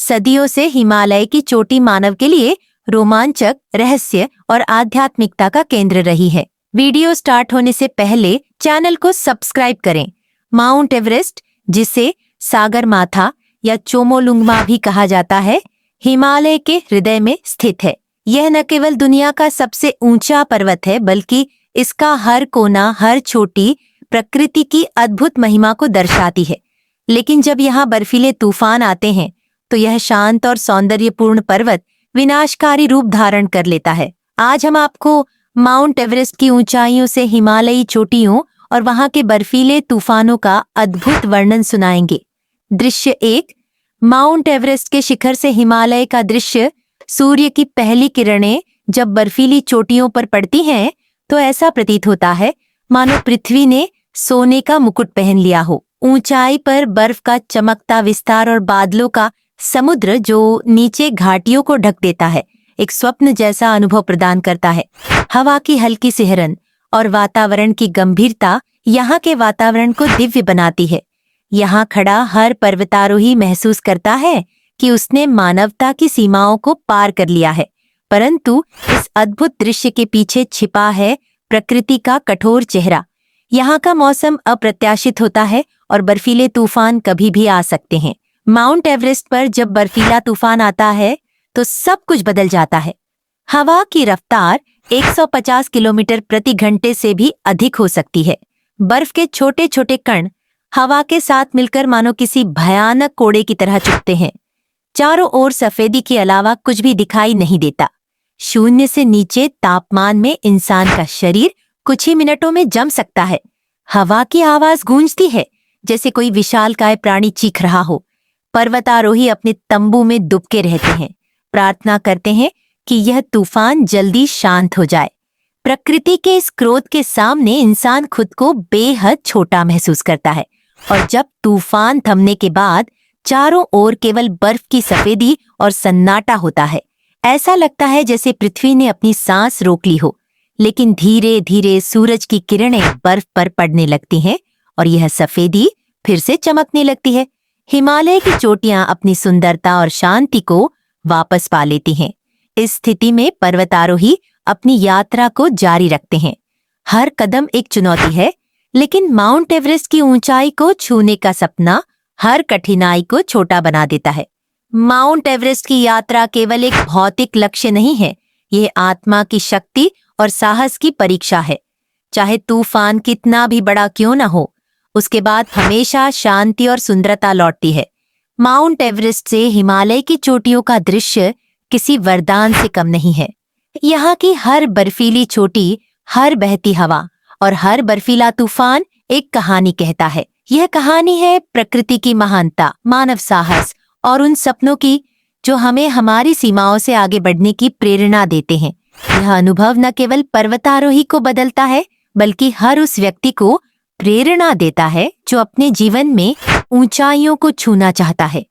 सदियों से हिमालय की चोटी मानव के लिए रोमांचक, रहस्य और आध्यात्मिकता का केंद्र रही है। वीडियो स्टार्ट होने से पहले चैनल को सब्सक्राइब करें। माउंट एवरेस्ट, जिसे सागरमाथा या चोमोलुंगमा भी कहा जाता है, हिमालय के हृदय में स्थित है। यह न केवल दुनिया का सबसे ऊंचा पर्वत है, बल्कि इसका हर कोना, हर चोटी प्रकृति की अद्भुत महिमा को दर्शाती है। लेकिन जब यहाँ बर्फीले तूफान आते हैं तो यह शांत और सौंदर्यपूर्ण पर्वत विनाशकारी रूप धारण कर लेता है। आज हम आपको माउंट एवरेस्ट की ऊंचाइयों से हिमालयी चोटियों और वहां के बर्फीले तूफानों का अद्भुत वर्णन सुनाएंगे। दृश्य 1, माउंट एवरेस्ट के शिखर से हिमालय का दृश्य। सूर्य की पहली किरणें जब बर्फीली चोटियों पर पड़ती हैं तो ऐसा प्रतीत होता है मानो पृथ्वी ने सोने का मुकुट पहन लिया हो। ऊंचाई पर बर्फ का चमकता विस्तार और बादलों का समुद्र जो नीचे घाटियों को ढक देता है, एक स्वप्न जैसा अनुभव प्रदान करता है। हवा की हल्की सिहरन और वातावरण की गंभीरता यहाँ के वातावरण को दिव्य बनाती है। यहाँ खड़ा हर पर्वतारोही महसूस करता है कि उसने मानवता की सीमाओं को पार कर लिया है। परंतु इस अद्भुत दृश्य के पीछे छिपा है प्रकृति का कठोर चेहरा। यहाँ का मौसम अप्रत्याशित होता है और बर्फीले तूफान कभी भी आ सकते हैं। माउंट एवरेस्ट पर जब बर्फीला तूफान आता है तो सब कुछ बदल जाता है। हवा की रफ्तार 150 किलोमीटर प्रति घंटे से भी अधिक हो सकती है। बर्फ के छोटे छोटे कण हवा के साथ मिलकर मानो किसी भयानक कोड़े की तरह चुभते हैं। चारों ओर सफेदी के अलावा कुछ भी दिखाई नहीं देता। शून्य से नीचे तापमान में इंसान का शरीर कुछ ही मिनटों में जम सकता है। हवा की आवाज गूंजती है जैसे कोई विशालकाय प्राणी चीख रहा हो। पर्वतारोही अपने तंबू में दुबके रहते हैं, प्रार्थना करते हैं कि यह तूफान जल्दी शांत हो जाए। प्रकृति के इस क्रोध के सामने इंसान खुद को बेहद छोटा महसूस करता है। और जब तूफान थमने के बाद चारों ओर केवल बर्फ की सफेदी और सन्नाटा होता है, ऐसा लगता है जैसे पृथ्वी ने अपनी सांस रोक ली हो। लेकिन धीरे धीरे सूरज की किरणें बर्फ पर पड़ने लगती हैं और यह सफेदी फिर से चमकने लगती है। हिमालय की चोटियां अपनी सुंदरता और शांति को वापस पा लेती हैं। इस स्थिति में पर्वतारोही अपनी यात्रा को जारी रखते हैं। हर कदम एक चुनौती है, लेकिन माउंट एवरेस्ट की ऊंचाई को छूने का सपना हर कठिनाई को छोटा बना देता है। माउंट एवरेस्ट की यात्रा केवल एक भौतिक लक्ष्य नहीं है, यह आत्मा की शक्ति और साहस की परीक्षा है। चाहे तूफान कितना भी बड़ा क्यों न हो, उसके बाद हमेशा शांति और सुंदरता लौटती है। माउंट एवरेस्ट से हिमालय की चोटियों का दृश्य किसी वरदान से कम नहीं है। यहाँ की हर बर्फीली चोटी, हर बहती हवा और हर बर्फीला तूफान एक कहानी कहता है। यह कहानी है प्रकृति की महानता, मानव साहस और उन सपनों की जो हमें हमारी सीमाओं से आगे बढ़ने की प्रेरणा देते हैं। यह अनुभव न केवल पर्वतारोही को बदलता है, बल्कि हर उस व्यक्ति को प्रेरणा देता है जो अपने जीवन में ऊंचाइयों को छूना चाहता है।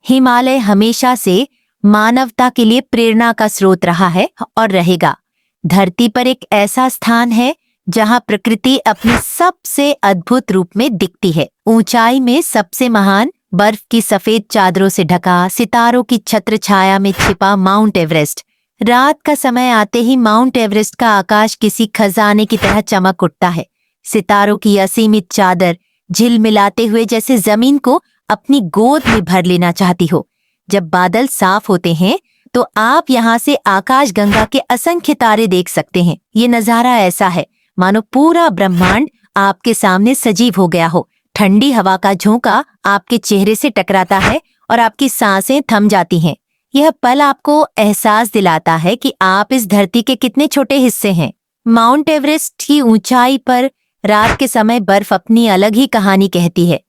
हिमालय हमेशा से मानवता के लिए प्रेरणा का स्रोत रहा है और रहेगा। धरती पर एक ऐसा स्थान है जहां प्रकृति अपने सबसे अद्भुत रूप में दिखती है। ऊंचाई में सबसे महान, बर्फ की सफेद चादरों से ढका, सितारों की छत्र छाया में छिपा माउंट एवरेस्ट। रात का समय आते ही माउंट एवरेस्ट का आकाश किसी खजाने की तरह चमक उठता है। सितारों की असीमित चादर झिलमिलाते हुए जैसे जमीन को अपनी गोद में भर लेना चाहती हो। जब बादल साफ होते हैं तो आप यहाँ से आकाश गंगा के असंख्य तारे देख सकते हैं। ये नजारा ऐसा है मानो पूरा ब्रह्मांड आपके सामने सजीव हो गया हो। ठंडी हवा का झोंका आपके चेहरे से टकराता है और आपकी सांसें थम जाती हैं। यह पल आपको एहसास दिलाता है कि आप इस धरती के कितने छोटे हिस्से हैं। माउंट एवरेस्ट की ऊंचाई पर रात के समय बर्फ अपनी अलग ही कहानी कहती है।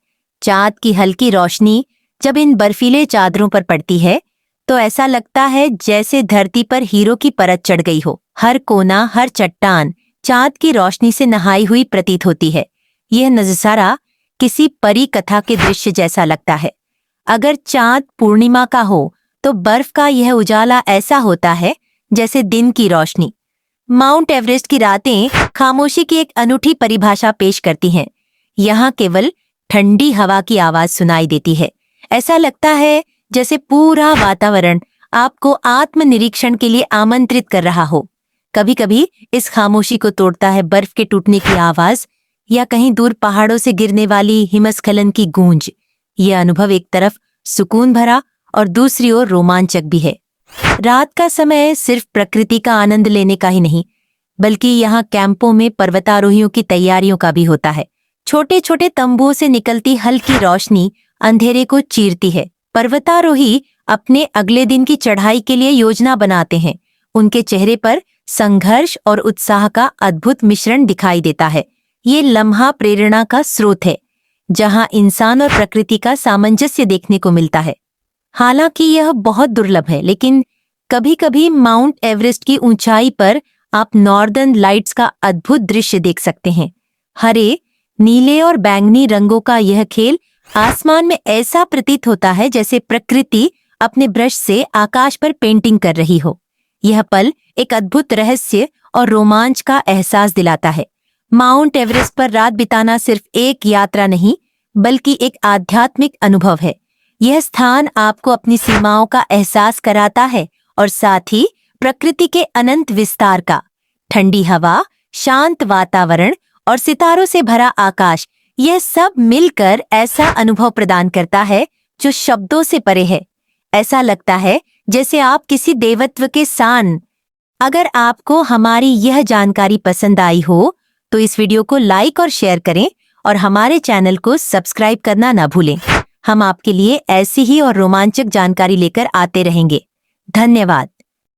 चाँद की हल्की रोशनी जब इन बर्फीले चादरों पर पड़ती है तो ऐसा लगता है जैसे धरती पर हीरो की परत चढ़ गई हो। हर कोना, हर चट्टान चाँद की रोशनी से नहाई हुई प्रतीत होती है। यह नजारा किसी परी कथा के दृश्य जैसा लगता है। अगर चाँद पूर्णिमा का हो तो बर्फ का यह उजाला ऐसा होता है जैसे दिन की रोशनी। माउंट एवरेस्ट की रातें खामोशी की एक अनूठी परिभाषा पेश करती हैं। यहाँ केवल ठंडी हवा की आवाज सुनाई देती है। ऐसा लगता है जैसे पूरा वातावरण आपको आत्मनिरीक्षण के लिए आमंत्रित कर रहा हो। कभी कभी इस खामोशी को तोड़ता है बर्फ के टूटने की आवाज या कहीं दूर पहाड़ों से गिरने वाली हिमस्खलन की गूंज। यह अनुभव एक तरफ सुकून भरा और दूसरी ओर रोमांचक भी है। रात का समय सिर्फ प्रकृति का आनंद लेने का ही नहीं, बल्कि यहाँ कैंपों में पर्वतारोहियों की तैयारियों का भी होता है। छोटे छोटे तंबुओं से निकलती हल्की रोशनी अंधेरे को चीरती है। पर्वतारोही अपने अगले दिन की चढ़ाई के लिए योजना बनाते हैं। उनके चेहरे पर संघर्ष और उत्साह का अद्भुत मिश्रण दिखाई देता है। ये लम्हा प्रेरणा का स्रोत है, जहां इंसान और प्रकृति का सामंजस्य देखने को मिलता है। हालांकि यह बहुत दुर्लभ है, लेकिन कभी कभी माउंट एवरेस्ट की ऊंचाई पर आप नॉर्दर्न लाइट्स का अद्भुत दृश्य देख सकते हैं। हरे, नीले और बैंगनी रंगों का यह खेल आसमान में ऐसा प्रतीत होता है जैसे प्रकृति अपने ब्रश से आकाश पर पेंटिंग कर रही हो। यह पल एक अद्भुत रहस्य और रोमांच का एहसास दिलाता है। माउंट एवरेस्ट पर रात बिताना सिर्फ एक यात्रा नहीं, बल्कि एक आध्यात्मिक अनुभव है। यह स्थान आपको अपनी सीमाओं का एहसास कराता है और साथ ही प्रकृति के अनंत विस्तार का। ठंडी हवा, शांत वातावरण और सितारों से भरा आकाश, यह सब मिलकर ऐसा अनुभव प्रदान करता है जो शब्दों से परे है। ऐसा लगता है जैसे आप किसी देवत्व के सान। अगर आपको हमारी यह जानकारी पसंद आई हो तो इस वीडियो को लाइक और शेयर करें और हमारे चैनल को सब्सक्राइब करना न भूलें। हम आपके लिए ऐसी ही और रोमांचक जानकारी लेकर आते रहेंगे। धन्यवाद।